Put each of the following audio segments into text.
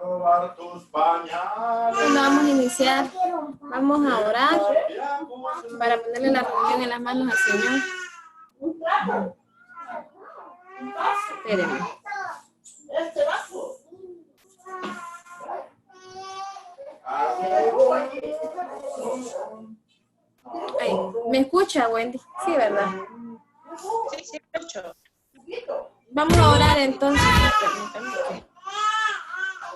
robar tus pañales. Bueno, vamos a iniciar. Vamos a orar para ponerle la reunión en las manos al Señor. Espérenme. Ay, ¿me escucha, Wendy? Sí, ¿verdad? Sí, sí, escucho. Vamos a orar entonces.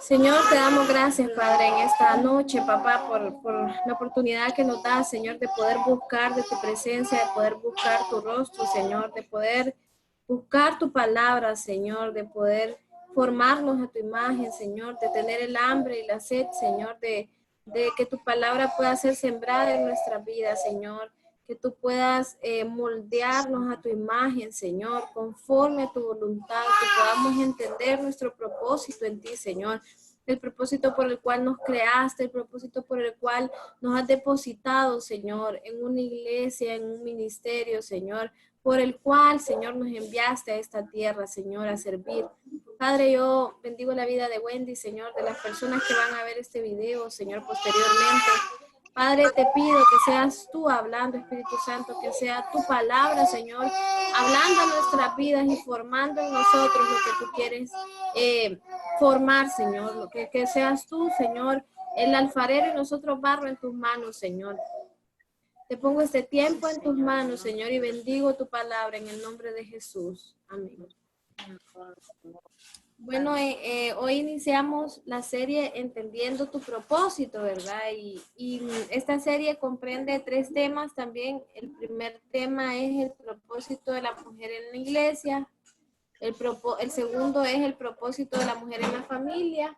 Señor, te damos gracias, Padre, en esta noche, papá, por la oportunidad que nos das, Señor, de poder buscar de tu presencia, de poder buscar tu rostro, Señor, de poder buscar tu palabra, Señor, de poder formarnos a tu imagen, Señor, de tener el hambre y la sed, Señor, de que tu palabra pueda ser sembrada en nuestra vida, Señor, que tú puedas moldearnos a tu imagen, Señor, conforme a tu voluntad, que podamos entender nuestro propósito en ti, Señor, el propósito por el cual nos creaste, el propósito por el cual nos has depositado, Señor, en una iglesia, en un ministerio, Señor, por el cual, Señor, nos enviaste a esta tierra, Señor, a servir. Padre, yo bendigo la vida de Wendy, Señor, de las personas que van a ver este video, Señor, posteriormente. Padre, te pido que seas tú hablando, Espíritu Santo, que sea tu palabra, Señor, hablando a nuestras vidas y formando en nosotros lo que tú quieres formar, Señor, lo que seas tú, Señor, el alfarero y nosotros barro en tus manos, Señor. Te pongo este tiempo en tus manos, Señor, y bendigo tu palabra en el nombre de Jesús. Amén. Bueno, hoy iniciamos la serie Entendiendo tu propósito, ¿verdad? Y esta serie comprende 3 temas también. El primer tema es el propósito de la mujer en la iglesia. El segundo es el propósito de la mujer en la familia.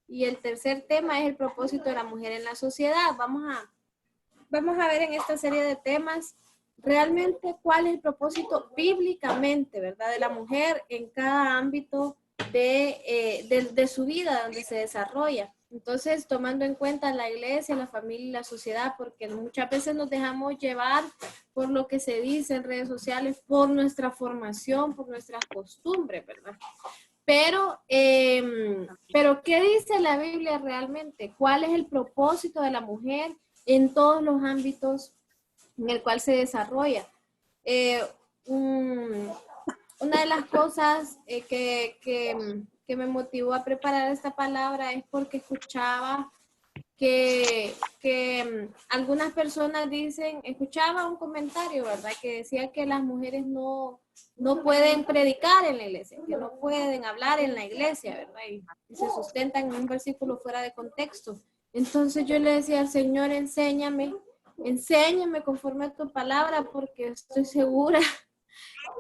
Y el tercer tema es el propósito de la mujer en la sociedad. Vamos a ver en esta serie de temas realmente cuál es el propósito bíblicamente, ¿verdad? De la mujer en cada ámbito de su vida donde se desarrolla. Entonces, tomando en cuenta la iglesia, la familia y la sociedad, porque muchas veces nos dejamos llevar por lo que se dice en redes sociales, por nuestra formación, por nuestras costumbres, ¿verdad? Pero, ¿qué dice la Biblia realmente? ¿Cuál es el propósito de la mujer en todos los ámbitos en el cual se desarrolla? Una de las cosas que me motivó a preparar esta palabra es porque escuchaba que algunas personas escuchaba un comentario, ¿verdad? Que decía que las mujeres no pueden predicar en la iglesia, que no pueden hablar en la iglesia, ¿verdad? Y se sustentan en un versículo fuera de contexto. Entonces yo le decía al Señor, enséñame conforme a tu palabra, porque estoy segura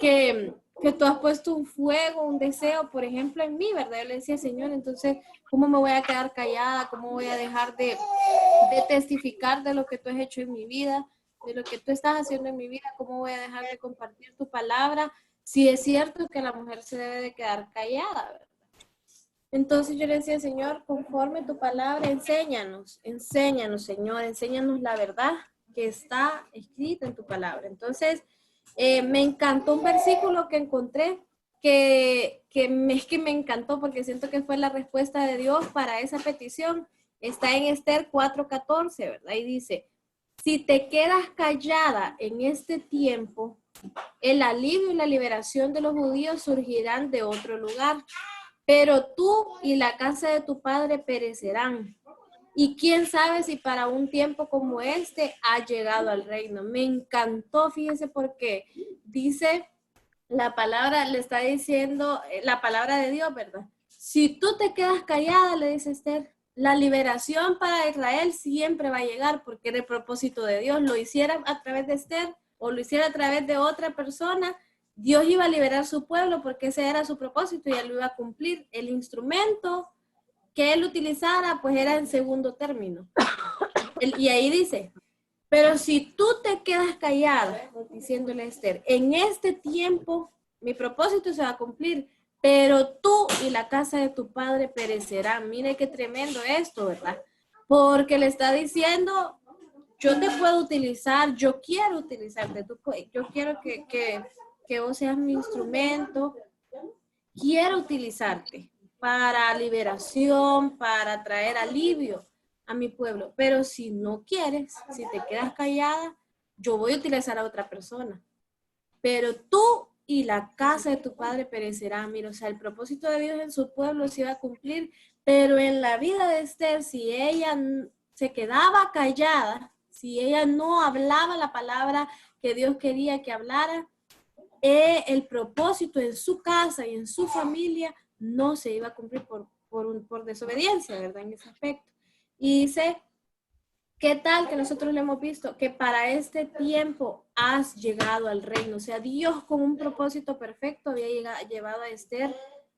que tú has puesto un fuego, un deseo, por ejemplo, en mí, ¿verdad? Yo le decía, Señor, entonces, ¿cómo me voy a quedar callada? ¿Cómo voy a dejar de testificar de lo que tú has hecho en mi vida, de lo que tú estás haciendo en mi vida? ¿Cómo voy a dejar de compartir tu palabra? Si es cierto que la mujer se debe de quedar callada, ¿verdad? Entonces yo le decía, Señor, conforme tu palabra, enséñanos, Señor, enséñanos la verdad que está escrita en tu palabra. Entonces, me encantó un versículo que encontré que me encantó porque siento que fue la respuesta de Dios para esa petición. Está en Esther 4:14, ¿verdad? Y dice, si te quedas callada en este tiempo, el alivio y la liberación de los judíos surgirán de otro lugar, pero tú y la casa de tu padre perecerán. Y quién sabe si para un tiempo como este ha llegado al reino. Me encantó, fíjese, porque dice la palabra, le está diciendo la palabra de Dios, ¿verdad? Si tú te quedas callada, le dice Esther, la liberación para Israel siempre va a llegar, porque era el propósito de Dios. Lo hiciera a través de Esther o lo hiciera a través de otra persona, Dios iba a liberar su pueblo porque ese era su propósito y él lo iba a cumplir. El instrumento que él utilizara, pues era en segundo término. Y ahí dice, pero si tú te quedas callada, diciéndole a Esther, en este tiempo mi propósito se va a cumplir, pero tú y la casa de tu padre perecerán. Mire qué tremendo esto, ¿verdad? Porque le está diciendo, yo te puedo utilizar, yo quiero utilizarte, yo quiero que vos seas mi instrumento, quiero utilizarte. para liberación, para traer alivio a mi pueblo. Pero si no quieres, si te quedas callada, yo voy a utilizar a otra persona. Pero tú y la casa de tu padre perecerán. Mira, o sea, el propósito de Dios en su pueblo se iba a cumplir, pero en la vida de Esther, si ella se quedaba callada, si ella no hablaba la palabra que Dios quería que hablara, el propósito en su casa y en su familia no se iba a cumplir por desobediencia, ¿verdad? En ese aspecto. Y dice, ¿qué tal que nosotros le hemos visto? Que para este tiempo has llegado al reino. O sea, Dios con un propósito perfecto había llevado a Esther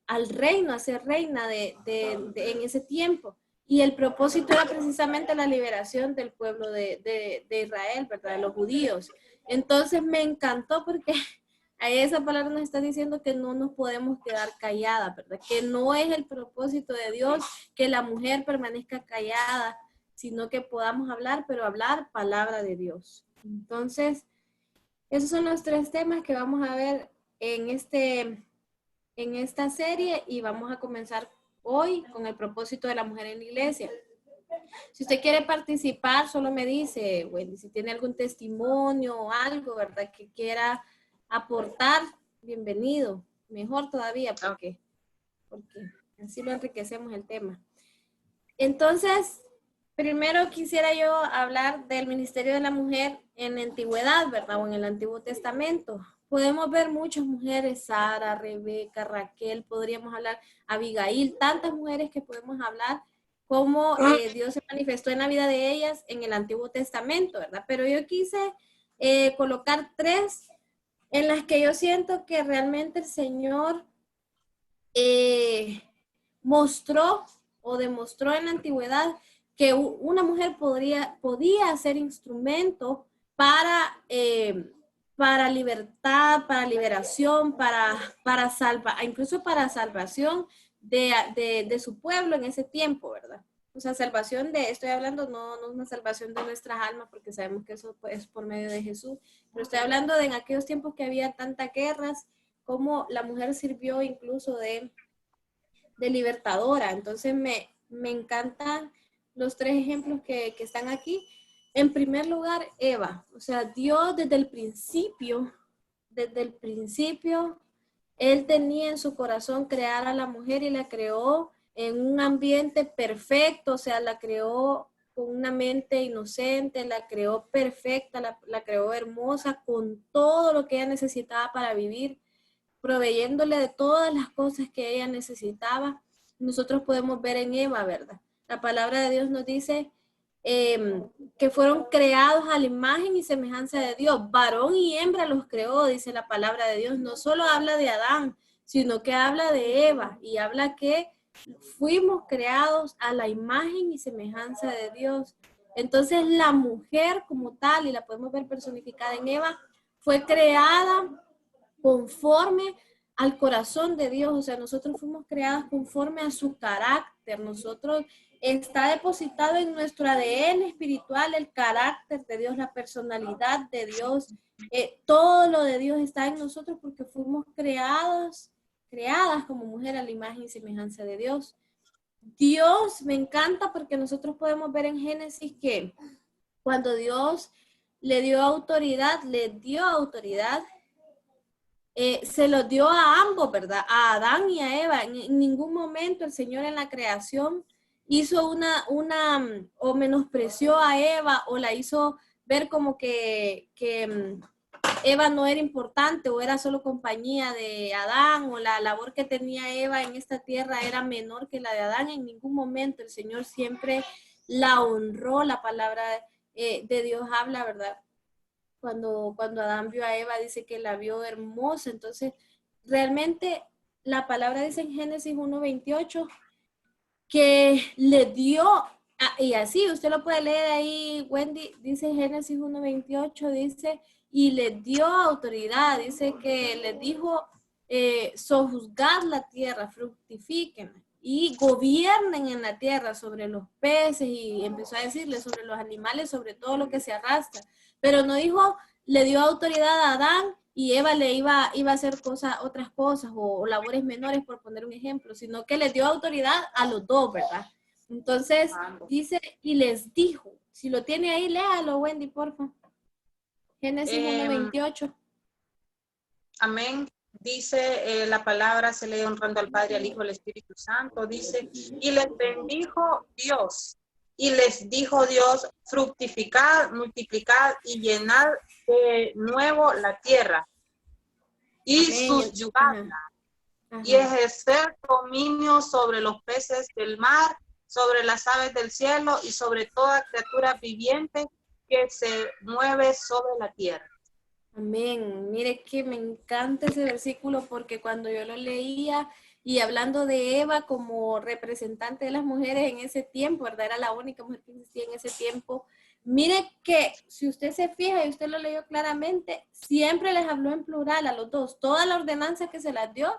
al reino, a ser reina en ese tiempo. Y el propósito era precisamente la liberación del pueblo de Israel, ¿verdad? De los judíos. Entonces me encantó porque a esa palabra nos está diciendo que no nos podemos quedar calladas, ¿verdad? Que no es el propósito de Dios que la mujer permanezca callada, sino que podamos hablar, pero hablar palabra de Dios. Entonces, esos son los 3 temas que vamos a ver en esta serie y vamos a comenzar hoy con el propósito de la mujer en la iglesia. Si usted quiere participar, solo me dice, Wendy, si tiene algún testimonio o algo, ¿verdad? Que quiera aportar, bienvenido. Mejor todavía, porque así lo enriquecemos el tema. Entonces, primero quisiera yo hablar del ministerio de la mujer en la antigüedad, ¿verdad? O en el Antiguo Testamento. Podemos ver muchas mujeres, Sara, Rebeca, Raquel, podríamos hablar, Abigail, tantas mujeres que podemos hablar cómo Dios se manifestó en la vida de ellas en el Antiguo Testamento, ¿verdad? Pero yo quise colocar 3 en las que yo siento que realmente el Señor mostró o demostró en la antigüedad que una mujer podía ser instrumento para libertad, para liberación, para incluso para salvación de su pueblo en ese tiempo, ¿verdad? O sea, salvación estoy hablando no una salvación de nuestras almas, porque sabemos que eso es por medio de Jesús, pero estoy hablando de en aquellos tiempos que había tantas guerras, como la mujer sirvió incluso de libertadora. Entonces me encantan los 3 ejemplos que están aquí. En primer lugar, Eva. O sea, Dios desde el principio, Él tenía en su corazón crear a la mujer y la creó en un ambiente perfecto. O sea, la creó con una mente inocente, la creó perfecta, la creó hermosa, con todo lo que ella necesitaba para vivir, proveyéndole de todas las cosas que ella necesitaba. Nosotros podemos ver en Eva, ¿verdad? La palabra de Dios nos dice que fueron creados a la imagen y semejanza de Dios. Varón y hembra los creó, dice la palabra de Dios. No solo habla de Adán, sino que habla de Eva y habla que fuimos creados a la imagen y semejanza de Dios. Entonces la mujer como tal, y la podemos ver personificada en Eva, fue creada conforme al corazón de Dios. O sea, nosotros fuimos creados conforme a su carácter. Nosotros está depositado en nuestro ADN espiritual el carácter de Dios, la personalidad de Dios. Todo lo de Dios está en nosotros porque fuimos creadas como mujer a la imagen y semejanza de Dios. Dios me encanta porque nosotros podemos ver en Génesis que cuando Dios le dio autoridad, se lo dio a ambos, ¿verdad? A Adán y a Eva. En ningún momento el Señor en la creación hizo o menospreció a Eva o la hizo ver como que Eva no era importante o era solo compañía de Adán, o la labor que tenía Eva en esta tierra era menor que la de Adán. En ningún momento el Señor siempre la honró. La palabra de Dios habla, ¿verdad? Cuando Adán vio a Eva, dice que la vio hermosa. Entonces, realmente la palabra dice en Génesis 1:28 que le dio, y así usted lo puede leer ahí, Wendy, dice Génesis 1:28, dice, y le dio autoridad, dice que le dijo, sojuzgad la tierra, fructifiquen y gobiernen en la tierra sobre los peces, y empezó a decirle sobre los animales, sobre todo lo que se arrastra. Pero no dijo, le dio autoridad a Adán y Eva le iba a hacer otras cosas o labores menores, por poner un ejemplo, sino que les dio autoridad a los dos, ¿verdad? Entonces, dice, y les dijo, si lo tiene ahí, léalo, Wendy, porfa. Génesis 1:28. Amén. Dice la palabra, se lee honrando al Padre, al Hijo, al Espíritu Santo. Dice, y les bendijo Dios. Y les dijo Dios, fructificad, multiplicad y llenad de nuevo la tierra. Y Amén. subyugadla. Y ejercer dominio sobre los peces del mar, sobre las aves del cielo y sobre toda criatura viviente que se mueve sobre la tierra. Amén. Mire que me encanta ese versículo porque cuando yo lo leía y hablando de Eva como representante de las mujeres en ese tiempo, ¿verdad? Era la única mujer que existía en ese tiempo. Mire que si usted se fija y usted lo leyó claramente, siempre les habló en plural a los dos. Toda la ordenanza que se las dio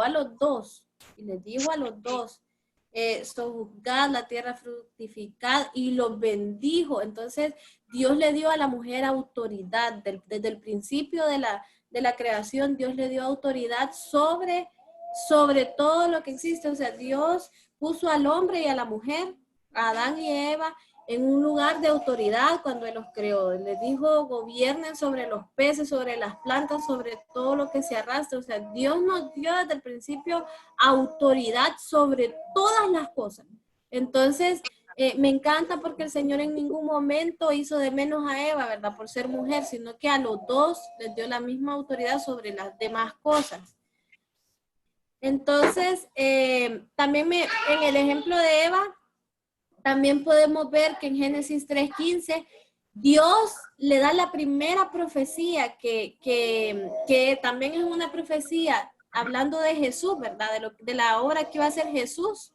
a los dos y les dijo a los dos. Sojuzgad la tierra, fructificad, y los bendijo. Entonces Dios le dio a la mujer autoridad desde el principio de la creación. Dios le dio autoridad sobre todo lo que existe. O sea, Dios puso al hombre y a la mujer, a Adán y Eva, en un lugar de autoridad cuando Él los creó. Les dijo, gobiernen sobre los peces, sobre las plantas, sobre todo lo que se arrastra. O sea, Dios nos dio desde el principio autoridad sobre todas las cosas. Entonces, me encanta porque el Señor en ningún momento hizo de menos a Eva, ¿verdad? Por ser mujer, sino que a los dos les dio la misma autoridad sobre las demás cosas. Entonces, también en el ejemplo de Eva, también podemos ver que en Génesis 3:15, Dios le da la primera profecía que también es una profecía hablando de Jesús, ¿verdad? De la obra que iba a hacer Jesús,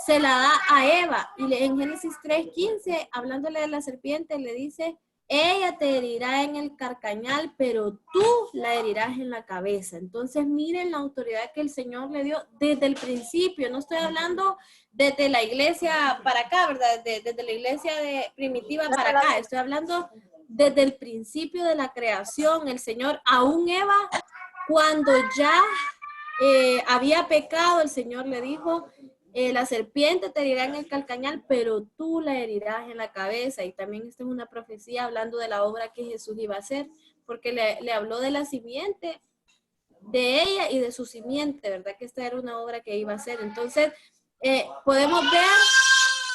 se la da a Eva. Y en Génesis 3:15, hablándole de la serpiente, le dice, ella te herirá en el carcañal, pero tú la herirás en la cabeza. Entonces, miren la autoridad que el Señor le dio desde el principio. No estoy hablando desde la iglesia para acá, ¿verdad? Desde la iglesia primitiva para acá. Estoy hablando desde el principio de la creación. El Señor, aún Eva, cuando ya había pecado, el Señor le dijo, la serpiente te herirá en el calcañal, pero tú la herirás en la cabeza. Y también esta es una profecía hablando de la obra que Jesús iba a hacer, porque le habló de la simiente, de ella y de su simiente, ¿verdad? Que esta era una obra que iba a hacer. Entonces, podemos ver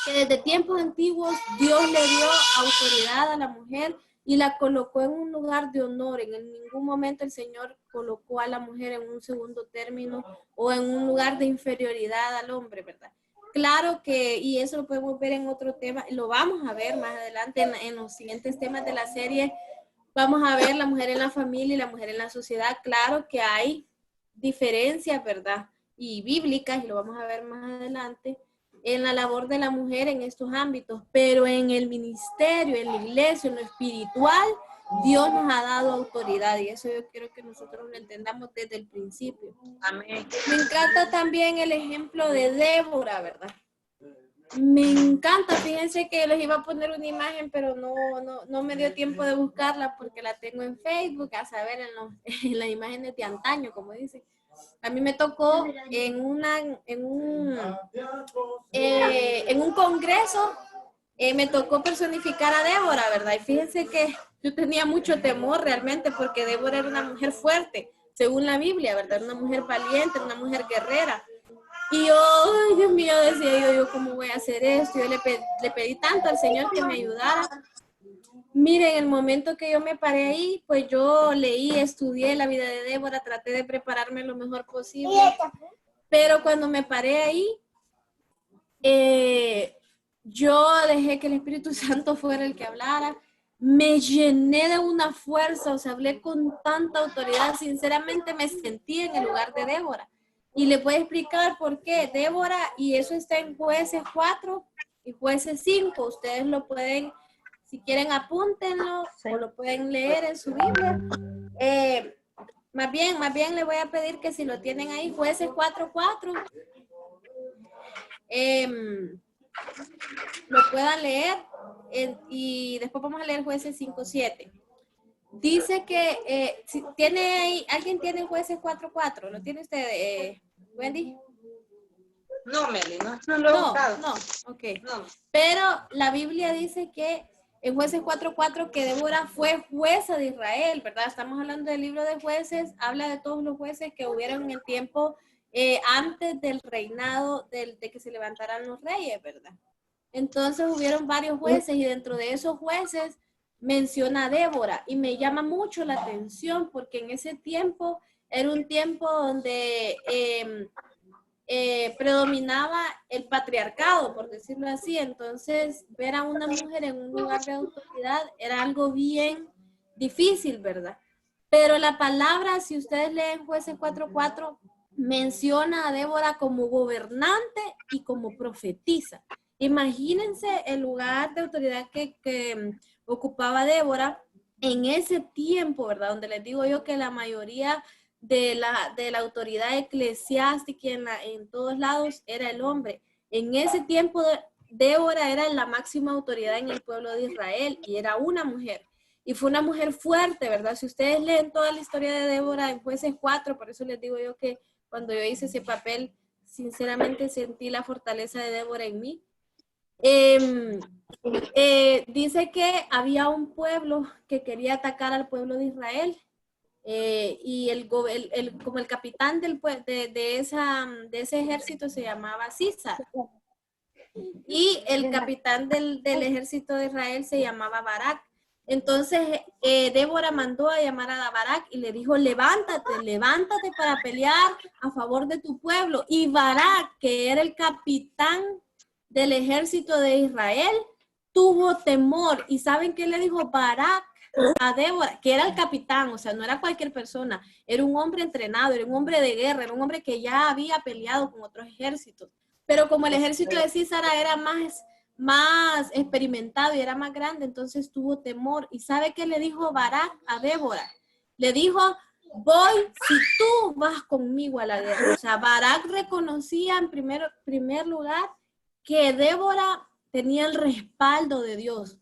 que desde tiempos antiguos Dios le dio autoridad a la mujer y la colocó en un lugar de honor. En ningún momento el Señor colocó a la mujer en un segundo término o en un lugar de inferioridad al hombre, ¿verdad? Claro que, y eso lo podemos ver en otro tema, lo vamos a ver más adelante en los siguientes temas de la serie. Vamos a ver la mujer en la familia y la mujer en la sociedad. Claro que hay diferencias, ¿verdad? Y bíblicas, y lo vamos a ver más adelante, en la labor de la mujer en estos ámbitos, pero en el ministerio, en la iglesia, en lo espiritual, Dios nos ha dado autoridad y eso yo quiero que nosotros lo entendamos desde el principio. Amén. Me encanta también el ejemplo de Débora, ¿verdad? Me encanta, fíjense que les iba a poner una imagen, pero no me dio tiempo de buscarla porque la tengo en Facebook, a saber, en las imágenes de antaño, como dicen. A mí me tocó en un congreso, me tocó personificar a Débora, ¿verdad? Y fíjense que yo tenía mucho temor realmente porque Débora era una mujer fuerte, según la Biblia, ¿verdad? Una mujer valiente, una mujer guerrera. Y yo, ay, Dios mío, decía yo, ¿cómo voy a hacer esto? Yo le pedí tanto al Señor que me ayudara. Miren, en el momento que yo me paré ahí, pues yo leí, estudié la vida de Débora, traté de prepararme lo mejor posible. Pero cuando me paré ahí, yo dejé que el Espíritu Santo fuera el que hablara. Me llené de una fuerza, o sea, hablé con tanta autoridad. Sinceramente me sentí en el lugar de Débora. Y les voy a explicar por qué. Débora, y eso está en Jueces 4 y Jueces 5. Ustedes lo pueden, si quieren apúntenlo o lo pueden leer en su Biblia. Más bien le voy a pedir que si lo tienen ahí, Jueces 4:4, lo puedan leer y después vamos a leer Jueces 5:7. dice que, si tiene, ¿alguien tiene Jueces 4:4? ¿Lo tiene usted, Wendy? No, Meli, no lo he buscado. No, ok. No. Pero la Biblia dice que en Jueces 4:4 que Débora fue jueza de Israel, ¿verdad? Estamos hablando del libro de Jueces, habla de todos los jueces que hubieron en el tiempo antes del reinado de que se levantaran los reyes, ¿verdad? Entonces hubieron varios jueces y dentro de esos jueces menciona a Débora y me llama mucho la atención porque en ese tiempo era un tiempo donde predominaba el patriarcado, por decirlo así. Entonces ver a una mujer en un lugar de autoridad era algo bien difícil, ¿verdad? Pero la palabra, si ustedes leen Jueces 4:4, menciona a Débora como gobernante y como profetisa. Imagínense el lugar de autoridad que ocupaba Débora en ese tiempo, ¿verdad? Donde les digo yo que la mayoría de la autoridad eclesiástica en todos lados era el hombre. En ese tiempo Débora era la máxima autoridad en el pueblo de Israel y era una mujer. Y fue una mujer fuerte, ¿verdad? Si ustedes leen toda la historia de Débora en Jueces 4, por eso les digo yo que cuando yo hice ese papel, sinceramente sentí la fortaleza de Débora en mí. Dice que había un pueblo que quería atacar al pueblo de Israel y como el capitán de ese ejército se llamaba Císar y el capitán del ejército de Israel se llamaba Barak. Entonces Débora mandó a llamar a Barak y le dijo, levántate para pelear a favor de tu pueblo. Y Barak, que era el capitán del ejército de Israel, tuvo temor. ¿Y saben qué le dijo Barak a Débora? Que era el capitán, o sea, no era cualquier persona, era un hombre entrenado, era un hombre de guerra, era un hombre que ya había peleado con otros ejércitos. Pero como el ejército de Císara era más experimentado y era más grande, entonces tuvo temor. ¿Y sabe qué le dijo Barak a Débora? Le dijo, voy si tú vas conmigo a la guerra. O sea, Barak reconocía en primer lugar que Débora tenía el respaldo de Dios,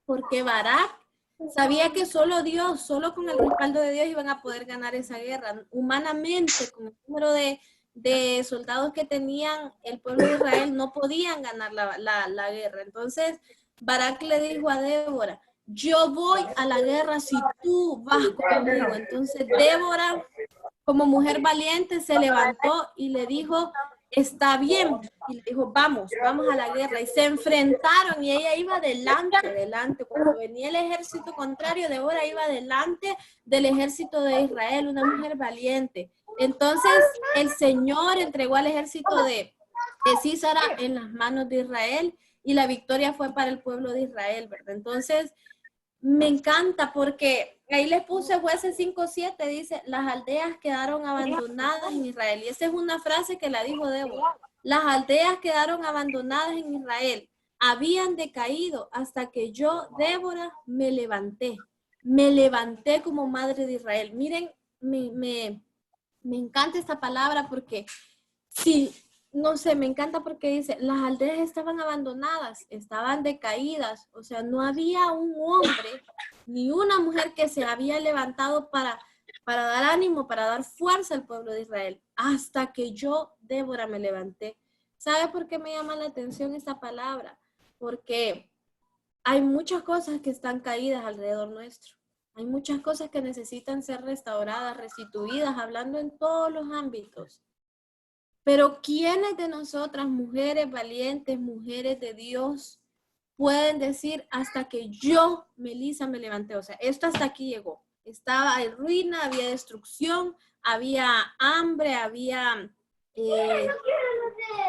porque Barak sabía que solo Dios, solo con el respaldo de Dios iban a poder ganar esa guerra. Humanamente, con el número de soldados que tenían el pueblo de Israel, no podían ganar la guerra. Entonces, Barak le dijo a Débora, yo voy a la guerra si tú vas conmigo. Entonces, Débora, como mujer valiente, se levantó y le dijo, está bien. Y le dijo, vamos a la guerra. Y se enfrentaron y ella iba adelante. Cuando venía el ejército contrario, Débora iba delante del ejército de Israel, una mujer valiente. Entonces, el Señor entregó al ejército de Císara en las manos de Israel y la victoria fue para el pueblo de Israel, ¿verdad? Entonces, me encanta porque ahí les puse Jueces 5:7, dice, las aldeas quedaron abandonadas en Israel. Y esa es una frase que la dijo Débora. Las aldeas quedaron abandonadas en Israel. Habían decaído hasta que yo, Débora, me levanté. Me levanté como madre de Israel. Miren, me encanta esta palabra porque sí, no sé, me encanta porque dice, las aldeas estaban abandonadas, estaban decaídas, o sea, no había un hombre ni una mujer que se había levantado para dar ánimo, para dar fuerza al pueblo de Israel, hasta que yo, Débora, me levanté. ¿Sabe por qué me llama la atención esta palabra? Porque hay muchas cosas que están caídas alrededor nuestro. Hay muchas cosas que necesitan ser restauradas, restituidas, hablando en todos los ámbitos. Pero ¿quiénes de nosotras, mujeres valientes, mujeres de Dios, pueden decir hasta que yo, Melissa, me levanté? O sea, esto hasta aquí llegó. Estaba en ruina, había destrucción, había hambre, había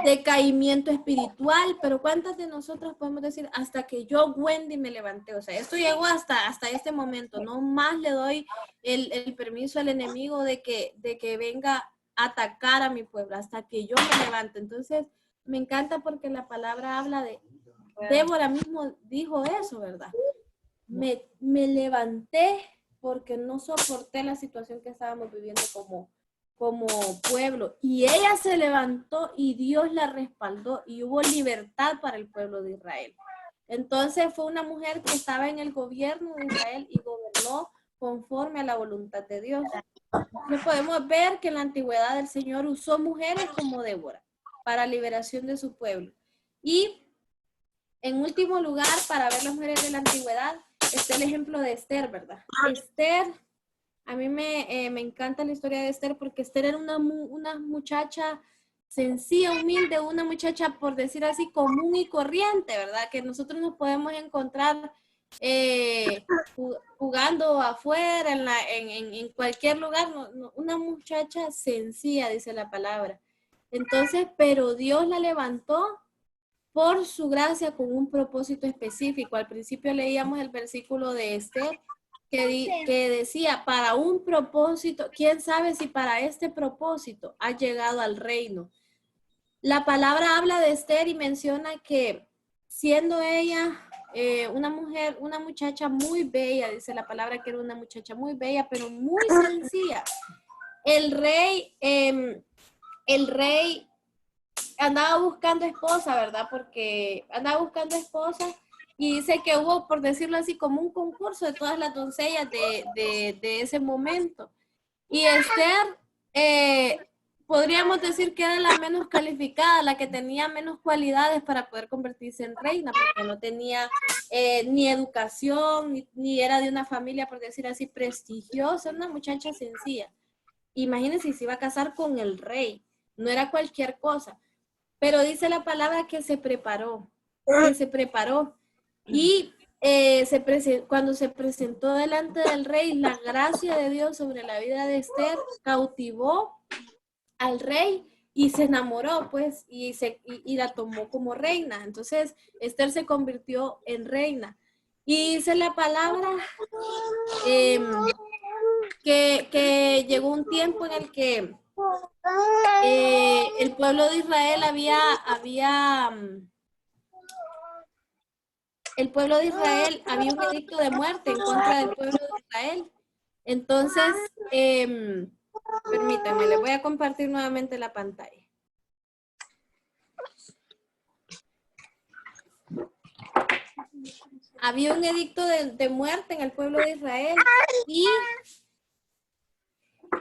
decaimiento espiritual, pero ¿cuántas de nosotros podemos decir hasta que yo, Wendy, me levanté? O sea, esto llegó hasta este momento. No más le doy el permiso al enemigo de que venga atacar a mi pueblo hasta que yo me levante. Entonces, me encanta porque la palabra habla de, Débora mismo dijo eso, ¿verdad? Me levanté porque no soporté la situación que estábamos viviendo como pueblo. Y ella se levantó y Dios la respaldó y hubo libertad para el pueblo de Israel. Entonces, fue una mujer que estaba en el gobierno de Israel y gobernó conforme a la voluntad de Dios. Entonces podemos ver que en la antigüedad el Señor usó mujeres como Débora para liberación de su pueblo. Y en último lugar, para ver las mujeres de la antigüedad, está el ejemplo de Esther, ¿verdad? Esther, a mí me encanta la historia de Esther porque Esther era una muchacha sencilla, humilde, una muchacha, por decir así, común y corriente, ¿verdad? Que nosotros nos podemos encontrar jugando afuera, en cualquier lugar, una muchacha sencilla, dice la palabra. Entonces, pero Dios la levantó por su gracia con un propósito específico. Al principio leíamos el versículo de Esther que decía, para un propósito, quién sabe si para este propósito ha llegado al reino. La palabra habla de Esther y menciona que siendo ella una mujer, una muchacha muy bella, dice la palabra que era una muchacha muy bella, pero muy sencilla. El rey andaba buscando esposa, ¿verdad? Porque andaba buscando esposa y dice que hubo, por decirlo así, como un concurso de todas las doncellas de ese momento. Y Esther, podríamos decir que era la menos calificada, la que tenía menos cualidades para poder convertirse en reina, porque no tenía ni educación, ni era de una familia, por decir así, prestigiosa, una muchacha sencilla. Imagínense, se iba a casar con el rey, no era cualquier cosa. Pero dice la palabra que se preparó. Y cuando se presentó delante del rey, la gracia de Dios sobre la vida de Esther cautivó al rey y se enamoró, pues, y la tomó como reina. Entonces, Esther se convirtió en reina. Y dice la palabra que llegó un tiempo en el que el pueblo de Israel había un edicto de muerte en contra del pueblo de Israel. Entonces, permítanme, les voy a compartir nuevamente la pantalla. Había un edicto de muerte en el pueblo de Israel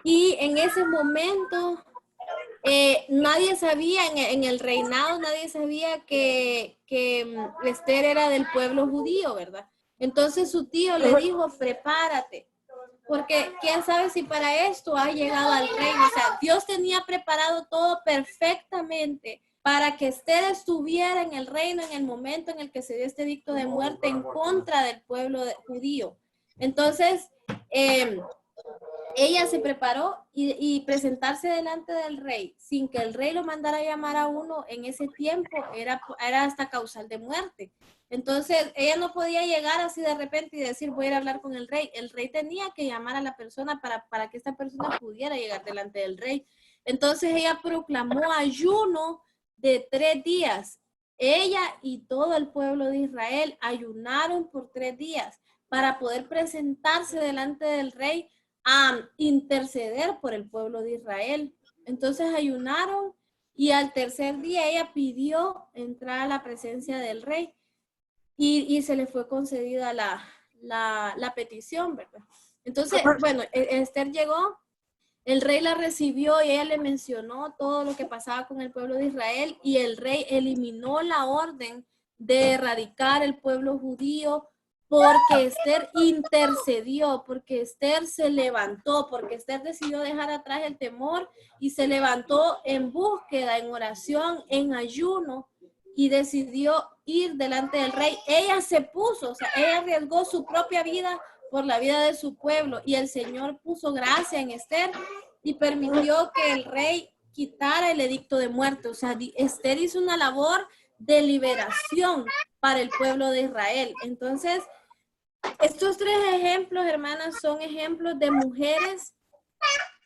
y en ese momento nadie sabía en el reinado, nadie sabía que Esther era del pueblo judío, ¿verdad? Entonces su tío le dijo, prepárate, porque quién sabe si para esto ha llegado al reino. O sea, Dios tenía preparado todo perfectamente para que Esther estuviera en el reino en el momento en el que se dio este edicto de muerte en contra del pueblo judío. Entonces, ella se preparó y presentarse delante del rey sin que el rey lo mandara a llamar a uno en ese tiempo era hasta causal de muerte. Entonces ella no podía llegar así de repente y decir voy a ir a hablar con el rey. El rey tenía que llamar a la persona para que esta persona pudiera llegar delante del rey. Entonces ella proclamó ayuno de 3 días. Ella y todo el pueblo de Israel ayunaron por 3 días para poder presentarse delante del rey a interceder por el pueblo de Israel. Entonces ayunaron y al tercer día ella pidió entrar a la presencia del rey y se le fue concedida la petición, ¿verdad? Entonces, bueno, Esther llegó, el rey la recibió y ella le mencionó todo lo que pasaba con el pueblo de Israel y el rey eliminó la orden de erradicar el pueblo judío porque Esther intercedió, porque Esther se levantó, porque Esther decidió dejar atrás el temor y se levantó en búsqueda, en oración, en ayuno y decidió ir delante del rey. Ella se puso, o sea, ella arriesgó su propia vida por la vida de su pueblo y el Señor puso gracia en Esther y permitió que el rey quitara el edicto de muerte. O sea, Esther hizo una labor de liberación para el pueblo de Israel. Entonces, estos 3 ejemplos, hermanas, son ejemplos de mujeres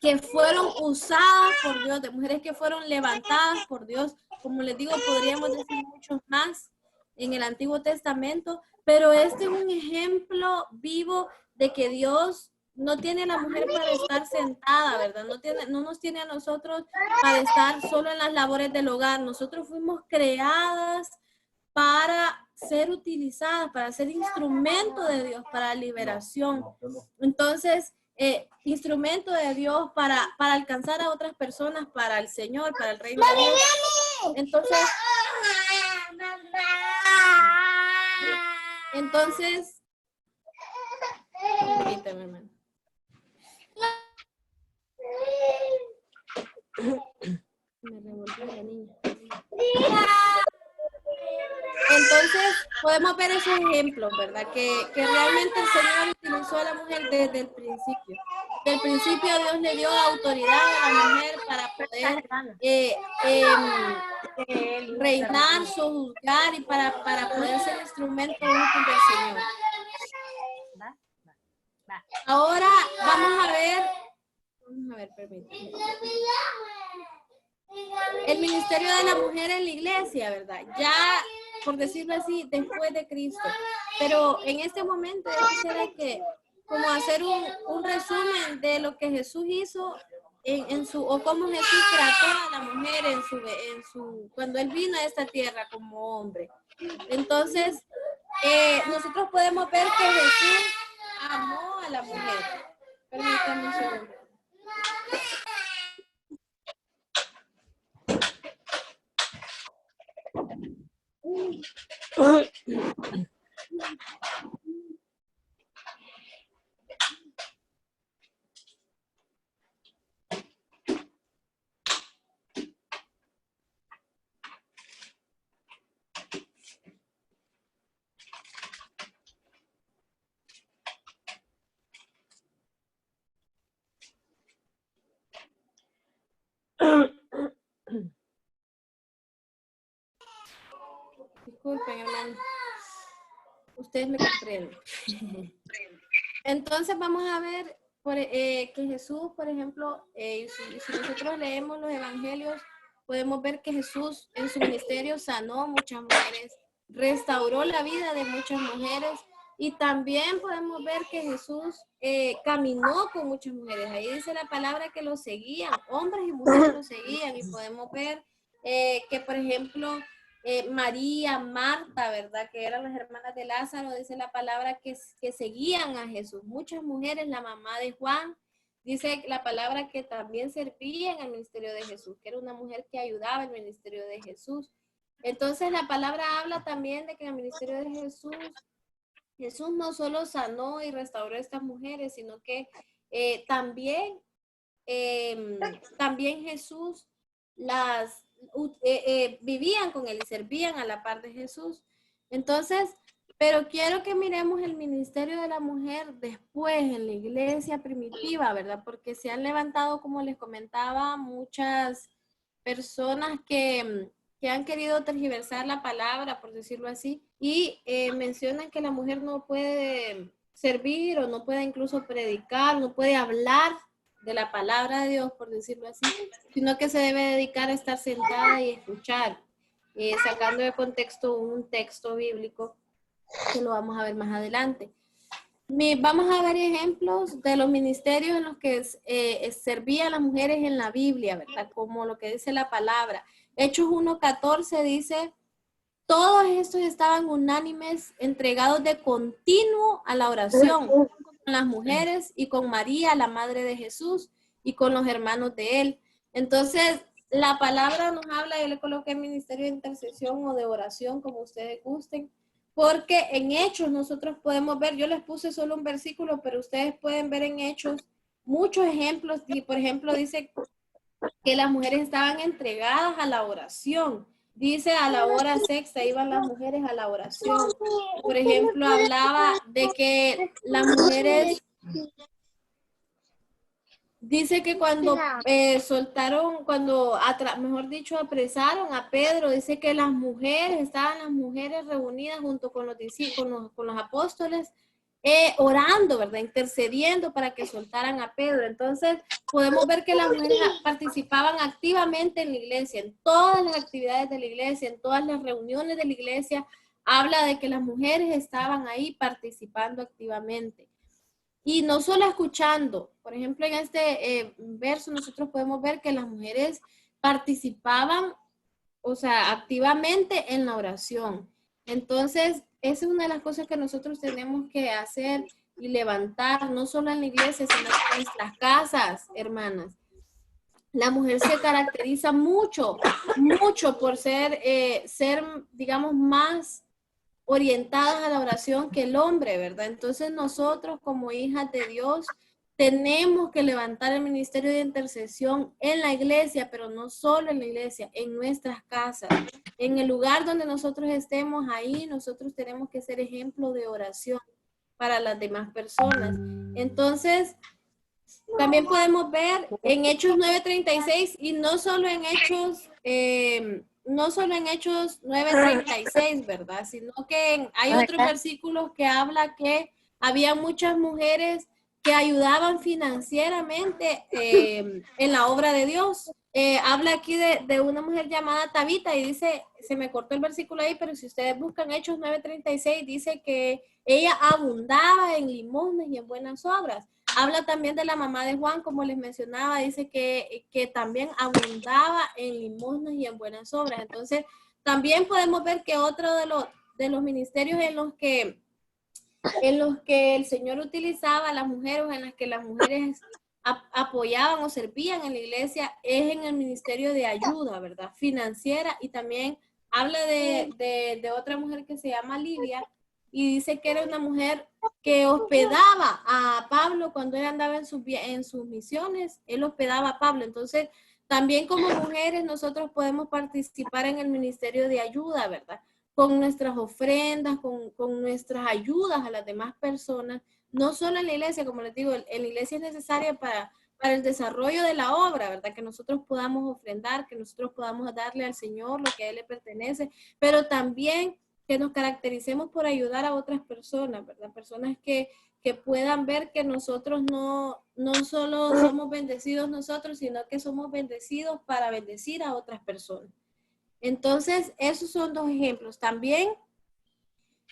que fueron usadas por Dios, de mujeres que fueron levantadas por Dios. Como les digo, podríamos decir muchos más en el Antiguo Testamento, pero este es un ejemplo vivo de que Dios no tiene a la mujer para estar sentada, ¿verdad? No nos tiene a nosotros para estar solo en las labores del hogar. Nosotros fuimos creadas para ser utilizadas, para ser instrumento de Dios, para la liberación. Entonces, instrumento de Dios para alcanzar a otras personas, para el Señor, para el reino de Dios. Entonces, permítame, hermano. Me revolvió la niña. Entonces, podemos ver esos ejemplos, ¿verdad? Que realmente el Señor utilizó a la mujer desde el principio. Desde el principio Dios le dio autoridad a la mujer para poder reinar, sojuzgar y para poder ser instrumento útil del Señor. Ahora vamos a ver, permítame. El ministerio de la mujer en la iglesia, ¿verdad? Ya, por decirlo así, después de Cristo. Pero en este momento yo quisiera que, como hacer un resumen de lo que Jesús hizo o cómo Jesús trató a la mujer cuando Él vino a esta tierra como hombre. Entonces, nosotros podemos ver que Jesús amó a la mujer. Permítanme un segundo. Disculpen, hermano. Ustedes me comprenden. Entonces vamos a ver que Jesús, por ejemplo, si nosotros leemos los evangelios, podemos ver que Jesús en su ministerio sanó muchas mujeres, restauró la vida de muchas mujeres y también podemos ver que Jesús caminó con muchas mujeres. Ahí dice la palabra que lo seguían, hombres y mujeres lo seguían y podemos ver que, por ejemplo, María, Marta, ¿verdad? Que eran las hermanas de Lázaro, dice la palabra que seguían a Jesús. Muchas mujeres, la mamá de Juan, dice la palabra que también servían al ministerio de Jesús, que era una mujer que ayudaba al ministerio de Jesús. Entonces la palabra habla también de que en el ministerio de Jesús, Jesús no solo sanó y restauró a estas mujeres, sino que también Jesús vivían con él y servían a la par de Jesús. Entonces, pero quiero que miremos el ministerio de la mujer después en la iglesia primitiva, ¿verdad? Porque se han levantado, como les comentaba, muchas personas que han querido tergiversar la palabra, por decirlo así, y mencionan que la mujer no puede servir o no puede incluso predicar, no puede hablar de la palabra de Dios, por decirlo así, sino que se debe dedicar a estar sentada y escuchar, sacando de contexto un texto bíblico que lo vamos a ver más adelante. Vamos a ver ejemplos de los ministerios en los que servían las mujeres en la Biblia, ¿verdad? Como lo que dice la palabra. Hechos 1:14 dice: todos estos estaban unánimes, entregados de continuo a la oración, con las mujeres y con María, la madre de Jesús, y con los hermanos de él. Entonces, la palabra nos habla, yo le coloqué ministerio de intercesión o de oración, como ustedes gusten, porque en Hechos nosotros podemos ver, yo les puse solo un versículo, pero ustedes pueden ver en Hechos muchos ejemplos, y por ejemplo dice que las mujeres estaban entregadas a la oración. Dice, a la hora sexta iban las mujeres a la oración. Por ejemplo, hablaba de que las mujeres, dice que cuando mejor dicho, apresaron a Pedro, dice que estaban las mujeres reunidas junto con los discípulos, con los apóstoles, orando, ¿verdad? Intercediendo para que soltaran a Pedro. Entonces, podemos ver que las mujeres participaban activamente en la iglesia, en todas las actividades de la iglesia, en todas las reuniones de la iglesia. Habla de que las mujeres estaban ahí participando activamente. Y no solo escuchando. Por ejemplo, en este verso nosotros podemos ver que las mujeres participaban, o sea, activamente en la oración. Entonces, esa es una de las cosas que nosotros tenemos que hacer y levantar, no solo en la iglesia, sino en nuestras casas, hermanas. La mujer se caracteriza mucho por ser, digamos, más orientadas a la oración que el hombre, ¿verdad? Entonces nosotros como hijas de Dios tenemos que levantar el ministerio de intercesión en la iglesia, pero no solo en la iglesia, en nuestras casas. En el lugar donde nosotros estemos ahí, nosotros tenemos que ser ejemplo de oración para las demás personas. Entonces, también podemos ver en Hechos 9:36 y no solo en Hechos 9:36, ¿verdad? Sino que hay otros versículos que habla que había muchas mujeres que ayudaban financieramente en la obra de Dios. Habla aquí de una mujer llamada Tabita y dice, se me cortó el versículo ahí, pero si ustedes buscan Hechos 9:36, dice que ella abundaba en limosnas y en buenas obras. Habla también de la mamá de Juan, como les mencionaba, dice que también abundaba en limosnas y en buenas obras. Entonces, también podemos ver que otro de los ministerios en los que el Señor utilizaba a las mujeres, en las que las mujeres apoyaban o servían en la iglesia, es en el ministerio de ayuda, ¿verdad? Financiera, y también habla de otra mujer que se llama Lidia, y dice que era una mujer que hospedaba a Pablo cuando él andaba en sus misiones, él hospedaba a Pablo. Entonces, también como mujeres nosotros podemos participar en el ministerio de ayuda, ¿verdad? Con nuestras ofrendas, con nuestras ayudas a las demás personas, no solo en la iglesia, como les digo, en la iglesia es necesaria para el desarrollo de la obra, ¿verdad? Que nosotros podamos ofrendar, que nosotros podamos darle al Señor lo que a Él le pertenece, pero también que nos caractericemos por ayudar a otras personas, ¿verdad? Personas que puedan ver que nosotros no solo somos bendecidos nosotros, sino que somos bendecidos para bendecir a otras personas. Entonces, esos son dos ejemplos. También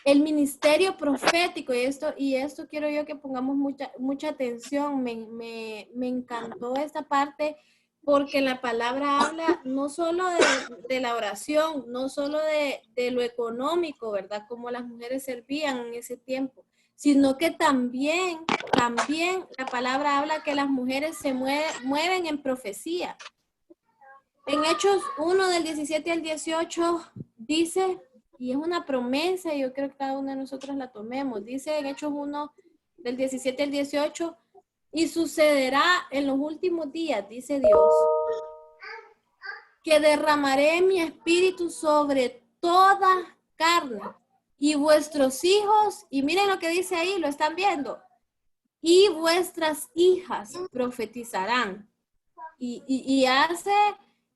el ministerio profético, y esto quiero yo que pongamos mucha atención. Me encantó esta parte porque la palabra habla no solo de la oración, no solo de lo económico, ¿verdad? Como las mujeres servían en ese tiempo, sino que también la palabra habla que las mujeres se mueven en profecía. En Hechos 1 del 17 al 18 dice, y es una promesa, y yo creo que cada uno de nosotros la tomemos, dice en Hechos 1 del 17 al 18, y sucederá en los últimos días, dice Dios, que derramaré mi espíritu sobre toda carne, y vuestros hijos, y miren lo que dice ahí, lo están viendo, y vuestras hijas profetizarán. Y hace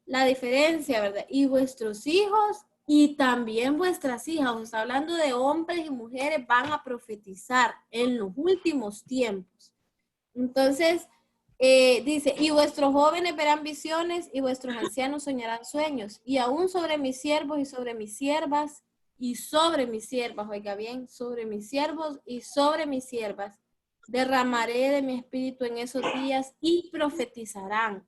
la diferencia, ¿verdad? Y vuestros hijos y también vuestras hijas, o sea, hablando de hombres y mujeres, van a profetizar en los últimos tiempos. Entonces, dice, y vuestros jóvenes verán visiones y vuestros ancianos soñarán sueños, y aún sobre mis siervos y sobre mis siervas y sobre mis siervas, oiga bien, sobre mis siervos y sobre mis siervas, derramaré de mi espíritu en esos días y profetizarán.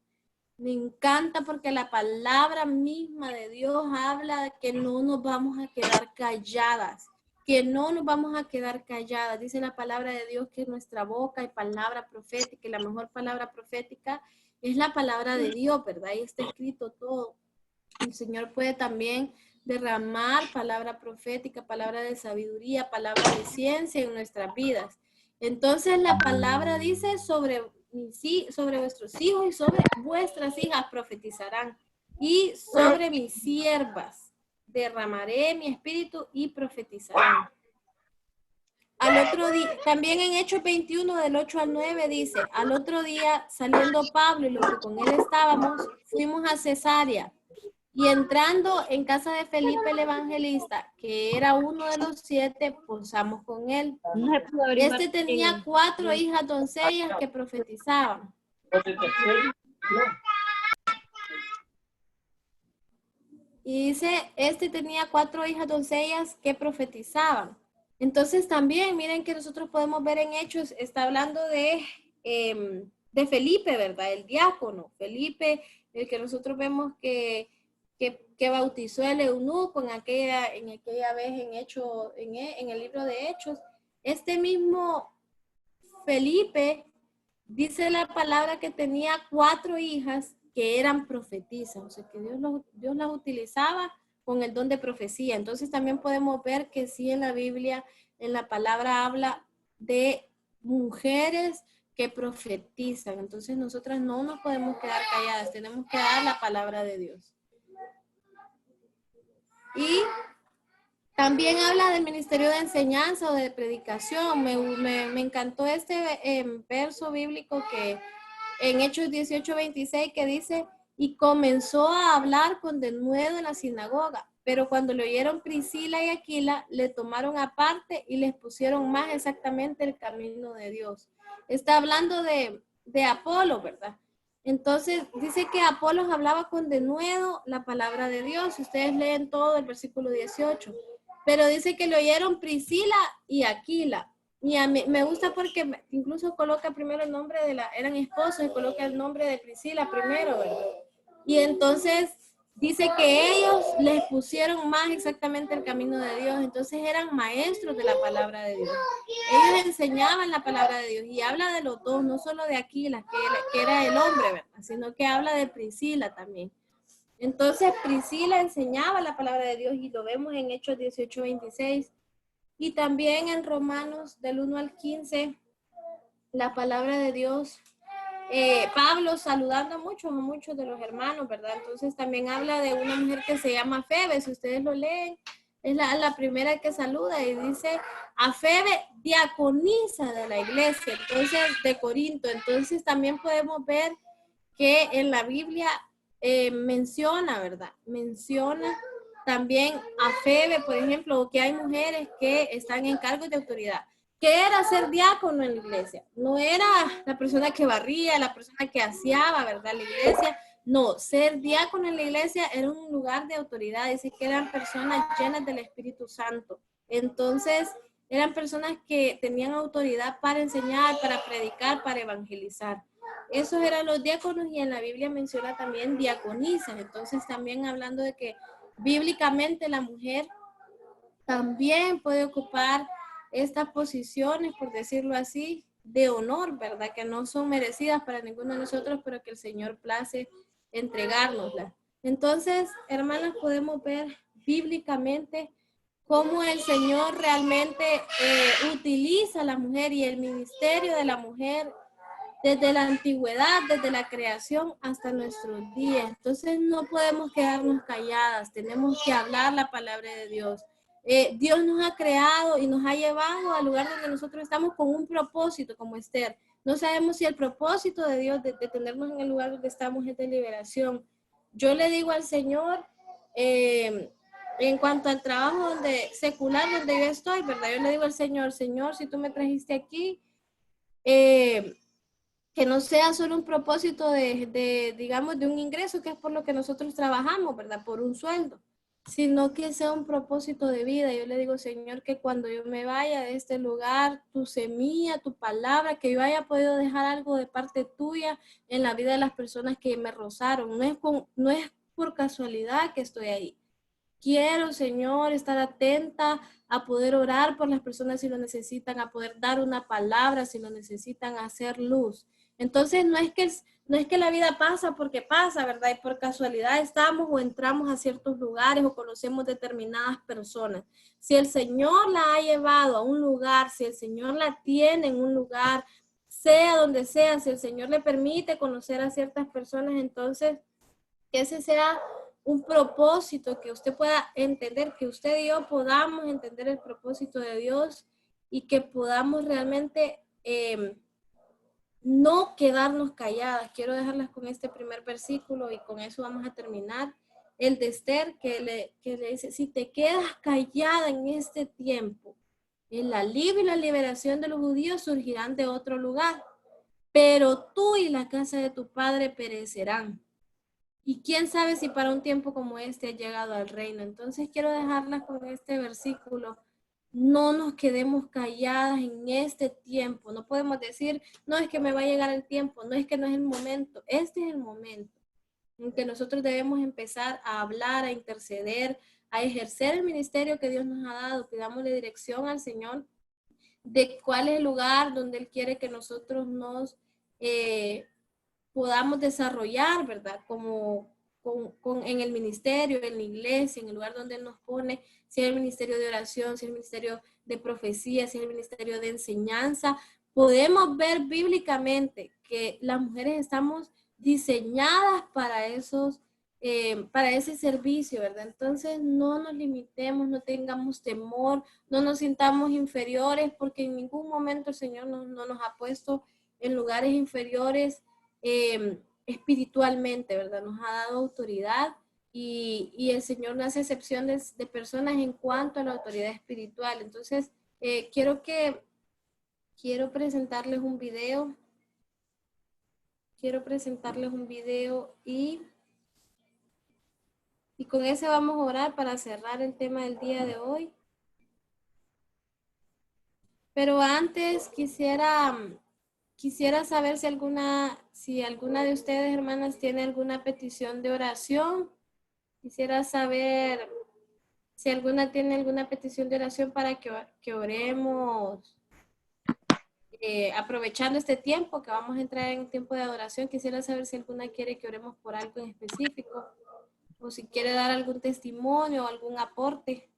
Me encanta porque la palabra misma de Dios habla de que no nos vamos a quedar calladas, que no nos vamos a quedar calladas. Dice la palabra de Dios que nuestra boca y palabra profética, y la mejor palabra profética es la palabra de Dios, ¿verdad? Ahí está escrito todo. El Señor puede también derramar palabra profética, palabra de sabiduría, palabra de ciencia en nuestras vidas. Entonces la palabra dice sobre vuestros hijos y sobre vuestras hijas profetizarán, y sobre mis siervas derramaré mi espíritu y profetizarán. Al otro día, también en Hechos 21 del 8 al 9 dice, al otro día saliendo Pablo y los que con él estábamos, fuimos a Cesarea. Y entrando en casa de Felipe el evangelista, que era uno de los 7, posamos con él. Este tenía 4 hijas doncellas que profetizaban. Y dice, este tenía 4 hijas doncellas que profetizaban. Entonces también, miren que nosotros podemos ver en Hechos, está hablando de Felipe, ¿verdad? El diácono, Felipe, el que nosotros vemos que que bautizó el eunuco en aquella vez en el libro de Hechos. Este mismo Felipe dice la palabra que tenía 4 hijas que eran profetisas, o sea que Dios las utilizaba con el don de profecía. Entonces también podemos ver que sí en la Biblia, en la palabra habla de mujeres que profetizan. Entonces nosotras no nos podemos quedar calladas, tenemos que dar la palabra de Dios. Y también habla del ministerio de enseñanza o de predicación. Me encantó este verso bíblico que en Hechos 18:26 que dice, y comenzó a hablar con denuedo en la sinagoga, pero cuando le oyeron Priscila y Aquila, le tomaron aparte y les pusieron más exactamente el camino de Dios. Está hablando de Apolo, ¿verdad? Entonces dice que Apolos hablaba con denuedo la palabra de Dios. Ustedes leen todo el versículo 18. Pero dice que le oyeron Priscila y Aquila. Y a mí me gusta porque incluso coloca primero el nombre eran esposos y coloca el nombre de Priscila primero, ¿verdad? Y entonces dice que ellos les pusieron más exactamente el camino de Dios. Entonces eran maestros de la palabra de Dios. Ellos enseñaban la palabra de Dios y habla de los dos, no solo de Aquila, que era el hombre, ¿verdad? Sino que habla de Priscila también. Entonces Priscila enseñaba la palabra de Dios y lo vemos en Hechos 18:26 y también en Romanos del 1 al 15, la palabra de Dios. Pablo saludando a muchos de los hermanos, ¿verdad? Entonces también habla de una mujer que se llama Febe, si ustedes lo leen, es la primera que saluda y dice a Febe, diaconisa de la iglesia, entonces de Corinto. Entonces también podemos ver que en la Biblia menciona, ¿verdad? Menciona también a Febe, por ejemplo, que hay mujeres que están en cargos de autoridad. ¿Qué era ser diácono en la iglesia? No era la persona que barría, la persona que aseaba, ¿verdad? La iglesia. No, ser diácono en la iglesia era un lugar de autoridad. Dice que eran personas llenas del Espíritu Santo. Entonces, eran personas que tenían autoridad para enseñar, para predicar, para evangelizar. Esos eran los diáconos y en la Biblia menciona también diaconisas. Entonces, también hablando de que bíblicamente la mujer también puede ocupar estas posiciones, por decirlo así, de honor, ¿verdad? Que no son merecidas para ninguno de nosotros, pero que el Señor place entregárnoslas. Entonces, hermanas, podemos ver bíblicamente cómo el Señor realmente utiliza a la mujer y el ministerio de la mujer desde la antigüedad, desde la creación hasta nuestros días. Entonces, no podemos quedarnos calladas, tenemos que hablar la palabra de Dios. Dios nos ha creado y nos ha llevado al lugar donde nosotros estamos con un propósito, como Esther. No sabemos si el propósito de Dios de tenernos en el lugar donde estamos es de liberación. Yo le digo al Señor, en cuanto al trabajo secular donde yo estoy, ¿verdad? Yo le digo al Señor, Señor, si tú me trajiste aquí, que no sea solo un propósito digamos, de un ingreso, que es por lo que nosotros trabajamos, ¿verdad? Por un sueldo, sino que sea un propósito de vida. Yo le digo, Señor, que cuando yo me vaya de este lugar, tu semilla, tu palabra, que yo haya podido dejar algo de parte tuya en la vida de las personas que me rozaron. No es por casualidad que estoy ahí. Quiero, Señor, estar atenta a poder orar por las personas si lo necesitan, a poder dar una palabra si lo necesitan, a hacer luz. Entonces, no es que la vida pasa porque pasa, ¿verdad? Y por casualidad estamos o entramos a ciertos lugares o conocemos determinadas personas. Si el Señor la ha llevado a un lugar, si el Señor la tiene en un lugar, sea donde sea, si el Señor le permite conocer a ciertas personas, entonces, que ese sea un propósito, que usted pueda entender, que usted y yo podamos entender el propósito de Dios y que podamos realmente no quedarnos calladas. Quiero dejarlas con este primer versículo y con eso vamos a terminar. El de Esther que le dice, si te quedas callada en este tiempo, el alivio y la liberación de los judíos surgirán de otro lugar, pero tú y la casa de tu padre perecerán. Y quién sabe si para un tiempo como este ha llegado al reino. Entonces quiero dejarlas con este versículo. No nos quedemos calladas en este tiempo. No podemos decir, no es que me va a llegar el tiempo, no es que no es el momento. Este es el momento. en que nosotros debemos empezar a hablar, a interceder, a ejercer el ministerio que Dios nos ha dado. Pidámosle dirección al Señor de cuál es el lugar donde Él quiere que nosotros nos podamos desarrollar, ¿verdad? Como en el ministerio, en la iglesia, en el lugar donde Él nos pone, si es el ministerio de oración, si es el ministerio de profecía, si es el ministerio de enseñanza. Podemos ver bíblicamente que las mujeres estamos diseñadas para ese servicio, ¿verdad? Entonces no nos limitemos, no tengamos temor, no nos sintamos inferiores, porque en ningún momento el Señor no nos ha puesto en lugares inferiores espiritualmente, ¿verdad? Nos ha dado autoridad y el Señor no hace excepción de personas en cuanto a la autoridad espiritual. Entonces, quiero presentarles un video. Y con ese vamos a orar para cerrar el tema del día de hoy. Pero antes quisiera saber si alguna de ustedes, hermanas, tiene alguna petición de oración. Quisiera saber si alguna tiene alguna petición de oración para que oremos. Aprovechando este tiempo que vamos a entrar en tiempo de adoración, quisiera saber si alguna quiere que oremos por algo en específico o si quiere dar algún testimonio o algún aporte.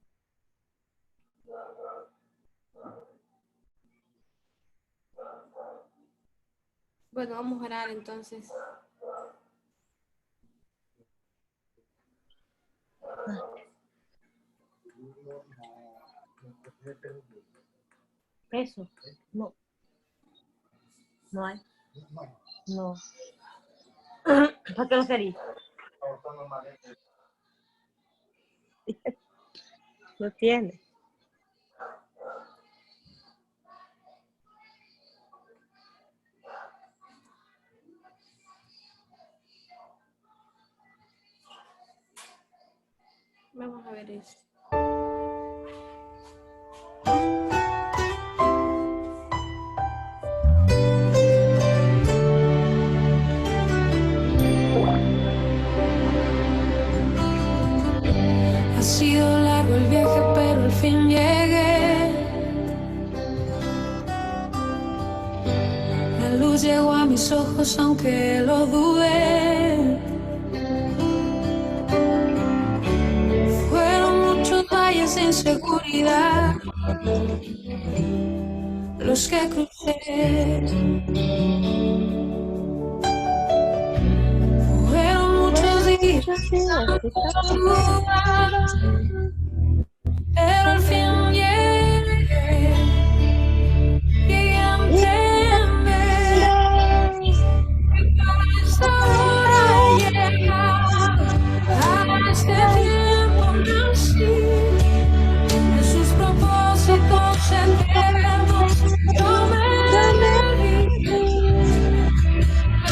Bueno, vamos a orar entonces. Eso, no. No hay. No. ¿Para qué lo sería? No tiene. Vamos a ver eso. Ha sido largo el viaje, pero al fin llegué. La luz llegó a mis ojos, aunque lo dudé. Fueron muchos valles de inseguridad los que crucé. Fueron muchos días pero al fin llegué a entender que a esta hora llega, a este tiempo nací, en sus propósitos eternos yo me dediqué.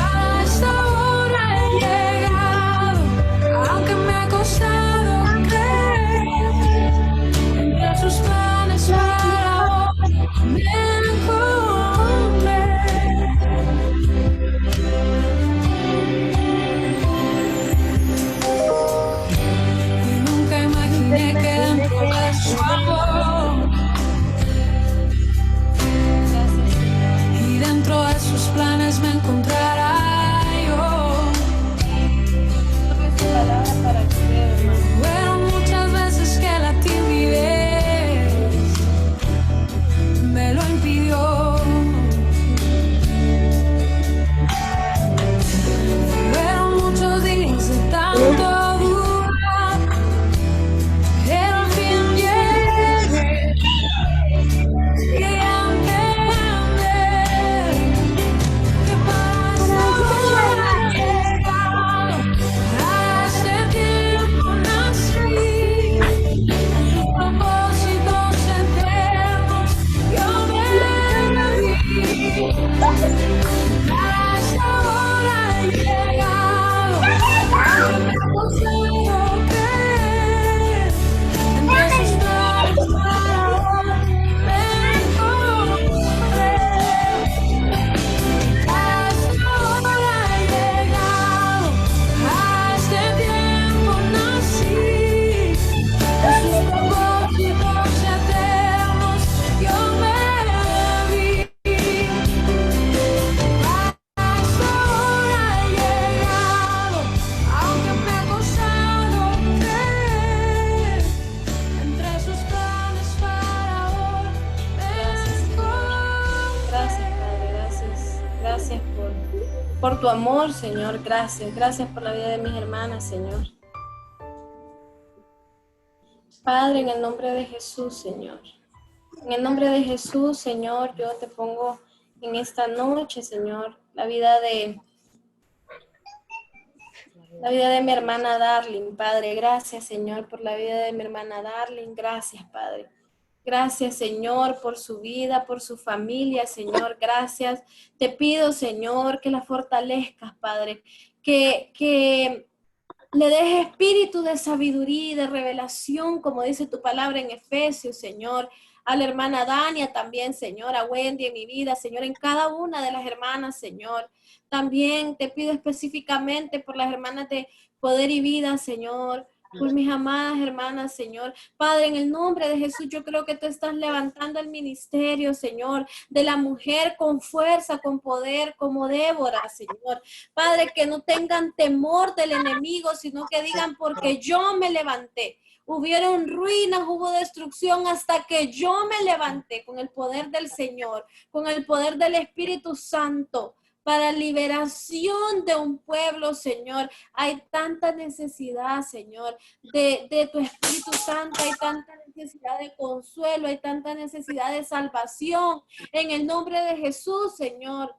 A esta hora he llegado, aunque me ha costado creer. por tu amor, Señor. Gracias. Gracias por la vida de mis hermanas, Señor. Padre, en el nombre de Jesús, Señor. En el nombre de Jesús, Señor, yo te pongo en esta noche, Señor, la vida de mi hermana Darling, Padre. Gracias, Señor, por la vida de mi hermana Darling. Gracias, Padre. Gracias, Señor, por su vida, por su familia, Señor. Gracias. Te pido, Señor, que la fortalezcas, Padre. Que le des espíritu de sabiduría y de revelación, como dice tu palabra en Efesios, Señor. A la hermana Dania también, Señor. A Wendy en mi vida, Señor. En cada una de las hermanas, Señor. También te pido específicamente por las hermanas de Poder y Vida, Señor. Por mis amadas hermanas, Señor. Padre, en el nombre de Jesús, yo creo que tú estás levantando el ministerio, Señor, de la mujer con fuerza, con poder, como Débora, Señor. Padre, que no tengan temor del enemigo, sino que digan, porque yo me levanté. Hubieron ruinas, hubo destrucción hasta que yo me levanté con el poder del Señor, con el poder del Espíritu Santo. Para liberación de un pueblo, Señor. Hay tanta necesidad, Señor, de tu Espíritu Santo. Hay tanta necesidad de consuelo. Hay tanta necesidad de salvación. En el nombre de Jesús, Señor.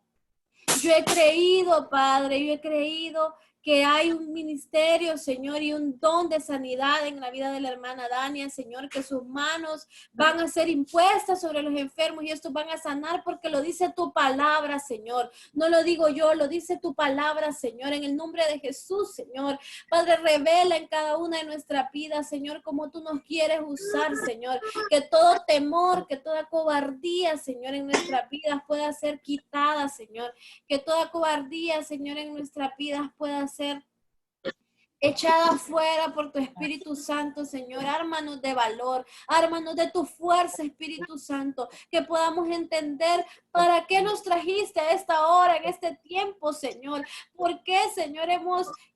Yo he creído, Padre, yo he creído que hay un ministerio, Señor, y un don de sanidad en la vida de la hermana Dania, Señor, que sus manos van a ser impuestas sobre los enfermos y estos van a sanar porque lo dice tu palabra, Señor. No lo digo yo, lo dice tu palabra, Señor, en el nombre de Jesús, Señor. Padre, revela en cada una de nuestras vidas, Señor, como tú nos quieres usar, Señor. Que todo temor, que toda cobardía, Señor, en nuestras vidas pueda ser quitada, Señor. Que toda cobardía, Señor, en nuestras vidas pueda ser echada fuera por tu Espíritu Santo, Señor. Ármanos de valor, ármanos de tu fuerza, Espíritu Santo, que podamos entender para qué nos trajiste a esta hora, en este tiempo, Señor. ¿Por qué, Señor,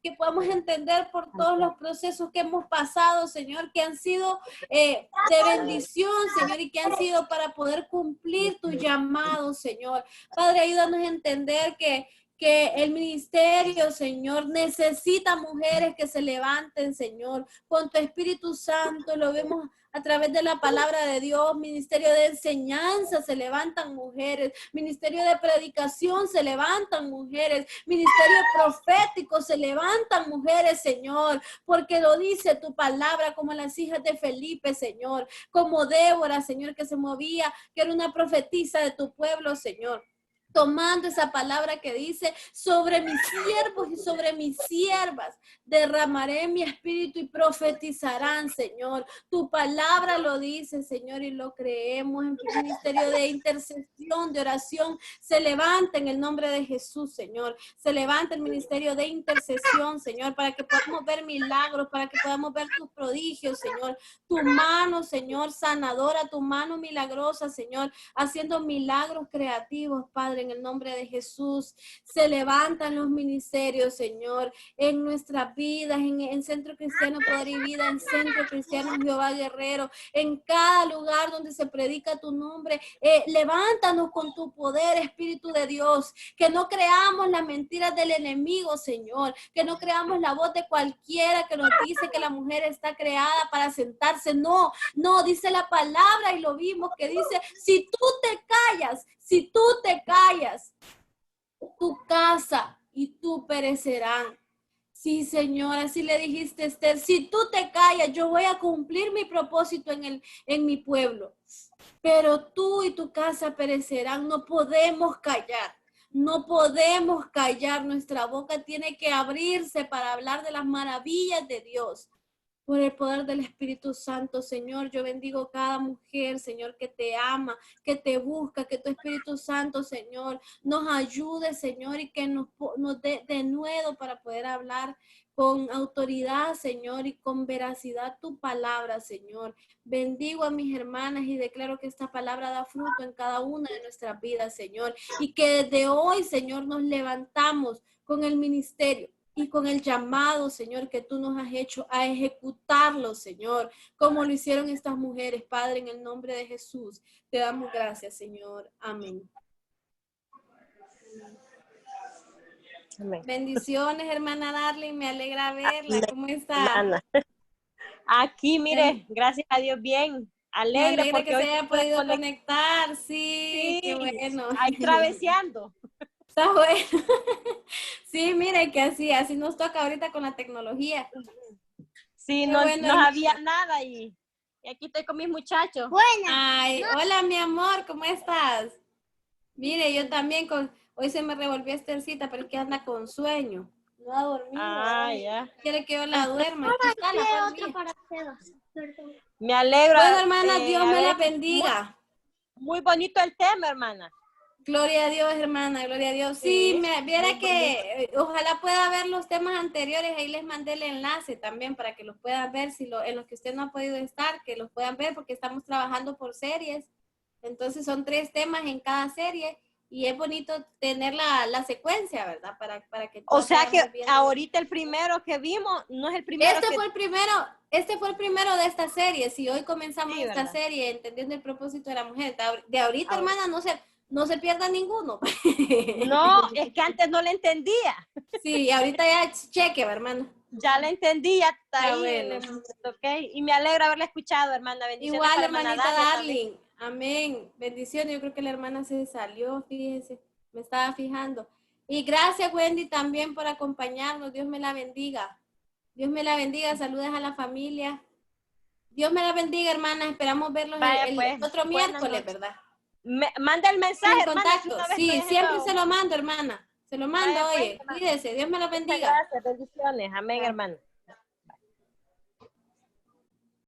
que podamos entender por todos los procesos que hemos pasado, Señor, que han sido de bendición, Señor, y que han sido para poder cumplir tu llamado, Señor. Padre, ayúdanos a entender que el ministerio, Señor, necesita mujeres que se levanten, Señor, con tu Espíritu Santo. Lo vemos a través de la palabra de Dios. Ministerio de enseñanza, se levantan mujeres. Ministerio de predicación, se levantan mujeres. Ministerio profético, se levantan mujeres, Señor, porque lo dice tu palabra, como las hijas de Felipe, Señor, como Débora, Señor, que se movía, que era una profetisa de tu pueblo, Señor. Tomando esa palabra que dice, sobre mis siervos y sobre mis siervas derramaré mi espíritu y profetizarán, Señor. Tu palabra lo dice, Señor, y lo creemos. En el ministerio de intercesión, de oración, se levanta en el nombre de Jesús, Señor. Se levanta el ministerio de intercesión, Señor, para que podamos ver milagros, para que podamos ver tus prodigios, Señor. Tu mano, Señor, sanadora, tu mano milagrosa, Señor, haciendo milagros creativos, Padre, en el nombre de Jesús. Se levantan los ministerios, Señor, en nuestras vidas, en Centro Cristiano Poder y Vida, en Centro Cristiano Jehová Guerrero, en cada lugar donde se predica tu nombre. Levántanos con tu poder, Espíritu de Dios, que no creamos las mentiras del enemigo, Señor, que no creamos la voz de cualquiera que nos dice que la mujer está creada para sentarse. No, dice la palabra y lo vimos, que dice, si tú te callas, tu casa y tú perecerán. Sí, Señor, así le dijiste a Esther, si tú te callas, yo voy a cumplir mi propósito en mi pueblo. Pero tú y tu casa perecerán. No podemos callar. No podemos callar. Nuestra boca tiene que abrirse para hablar de las maravillas de Dios. Por el poder del Espíritu Santo, Señor, yo bendigo cada mujer, Señor, que te ama, que te busca, que tu Espíritu Santo, Señor, nos ayude, Señor, y que nos dé de nuevo para poder hablar con autoridad, Señor, y con veracidad tu palabra, Señor. Bendigo a mis hermanas y declaro que esta palabra da fruto en cada una de nuestras vidas, Señor, y que desde hoy, Señor, nos levantamos con el ministerio y con el llamado, Señor, que tú nos has hecho a ejecutarlo, Señor, como lo hicieron estas mujeres, Padre, en el nombre de Jesús. Te damos gracias, Señor. Amén. Amén. Bendiciones, hermana Darling, me alegra verla. ¿Cómo está? Hermana. Aquí, mire, gracias a Dios, bien. Me Alegre alegra porque que hoy se haya me pude podido conectar. conectar. Sí, qué bueno. Ahí traveseando. Está bueno. Sí, mire que así nos toca ahorita con la tecnología. Sí, Qué no, bueno, no hermana. había nada y aquí estoy con mis muchachos. Ay, hola mi amor, ¿cómo estás? Mire, yo también hoy se me revolvió Estercita, pero es que anda con sueño. No ha dormido. Ah, ya. Quiere que yo la duerma. Aquí está la pues, mía. Me alegra. Bueno, hermana, Dios a me la ver, bendiga. muy bonito el tema, hermana. Gloria a Dios, hermana, gloria a Dios. Sí, Sí, me viera muy que ojalá pueda ver los temas anteriores, ahí les mandé el enlace también para que los puedan ver, en los que usted no ha podido estar, que los puedan ver porque estamos trabajando por series. Entonces son 3 temas en cada serie y es bonito tener la secuencia, ¿verdad? Para que O todos sea que vayamos viendo. ahorita el primero que vimos no es el primero Este fue el primero de esta serie. Si hoy comenzamos Sí, esta ¿verdad? serie, entendiendo el propósito de la mujer, de ahorita, Ahorita. hermana, no se pierda ninguno. No, es que antes no le entendía. Sí, ahorita ya cheque, hermana. Ya la entendí, ya está Está ahí. bueno. Okay. Y me alegra haberla escuchado, hermana. Bendiciones Igual, para hermana hermanita Dalia también. Darling. Amén. Bendiciones. Yo creo que la hermana se salió, fíjese. Me estaba fijando. Y gracias, Wendy, también por acompañarnos. Dios me la bendiga. Dios me la bendiga. Saludos a la familia. Dios me la bendiga, hermana. Esperamos verlos Vaya, el pues, otro buenas miércoles, noches. ¿verdad? Manda el mensaje, En hermana. contacto. si una vez Sí, estoy siempre haciendo- se lo mando, hermana. Se lo mando, Vaya, pues, oye. hermana. Cuídese. Dios me la Muchas bendiga. gracias, bendiciones. Amén, Bye. hermana.